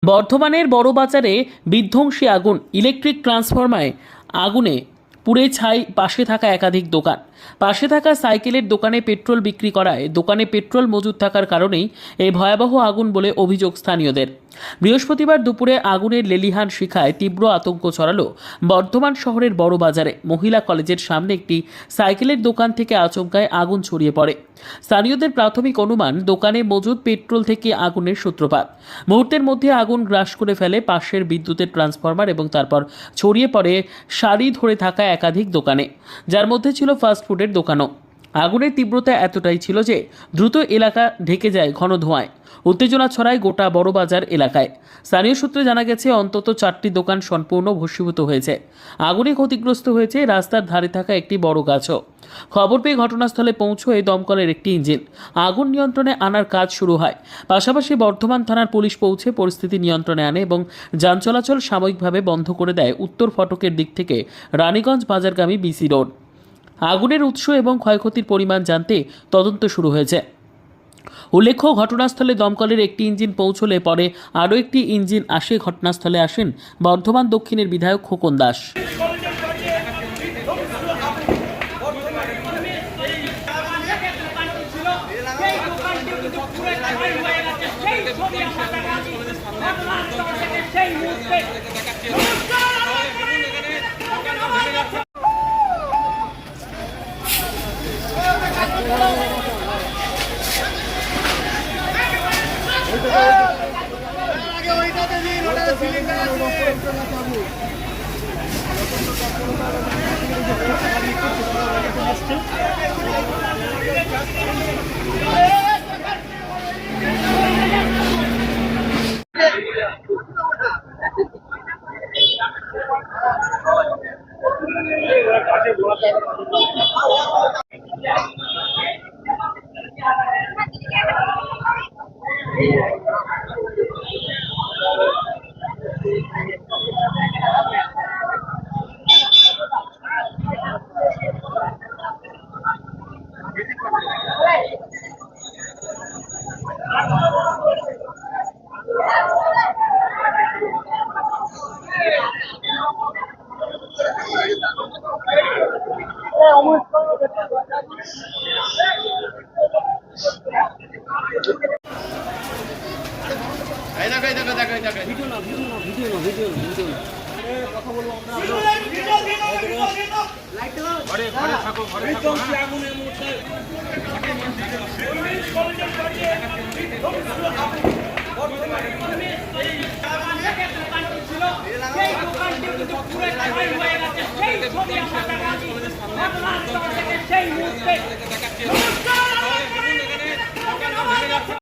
বর্ধমানের বড়বাজারে বিধ্বংসী আগুন, ইলেকট্রিক ট্রান্সফরমারে আগুনে পুড়ে ছাই পাশে থাকা একাধিক দোকান। পাশে থাকা সাইকেলের দোকানে পেট্রোল বিক্রি করায় দোকানে পেট্রোল মজুদ থাকার কারণেই এই ভয়াবহ আগুন বলে অভিযোগ স্থানীয়দের। বৃহস্পতিবার দুপুরে আগুনের লেলিহান শিখায় তীব্র আতঙ্ক ছড়ালো বর্ধমান শহরের বড়বাজারে। মহিলা কলেজের সামনে একটি সাইকেলের দোকান থেকে আচমকায় আগুন ছড়িয়ে পড়ে। স্থানীয়দের প্রাথমিক অনুমান দোকানে মজুদ পেট্রোল থেকে আগুনের সূত্রপাত। মুহূর্তের মধ্যে আগুন গ্রাস করে ফেলে পাশের বিদ্যুতের ট্রান্সফরমার এবং তারপর ছড়িয়ে পড়ে সারি ধরে থাকা একাধিক দোকানে, যার মধ্যে ছিল ফাস্টফুডের দোকানও। আগুনের তীব্রতা এতটাই ছিল যে দ্রুত এলাকা ঢেকে যায় ঘন ধোঁয়ায়। উত্তেজনা ছড়ায় গোটা বড়বাজার এলাকায়। স্থানীয় সূত্রে জানা গেছে অন্তত 4টি দোকান সম্পূর্ণ ভস্মীভূত হয়েছে। আগুনে ক্ষতিগ্রস্ত হয়েছে রাস্তার ধারে থাকা একটি বড় গাছও। খবর পেয়ে ঘটনাস্থলে পৌঁছয় দমকলের একটি ইঞ্জিন। আগুন নিয়ন্ত্রণে আনার কাজ শুরু হয়। পাশাপাশি বর্ধমান থানার পুলিশ পৌঁছে পরিস্থিতি নিয়ন্ত্রণে আনে এবং যান চলাচল সাময়িকভাবে বন্ধ করে দেয় উত্তর ফটকের দিক থেকে রানীগঞ্জ বাজারগামী বিসি রোড। আগুনের উৎস এবং ক্ষয়ক্ষতির পরিমাণ জানতে তদন্ত শুরু হয়েছে। উল্লেখ্য, ঘটনাস্থলে দমকলের একটি ইঞ্জিন পৌঁছলে পরে আরও একটি ইঞ্জিন আসে। ঘটনাস্থলে আসেন বর্ধমান দক্ষিণের বিধায়ক খোকন দাস। সেই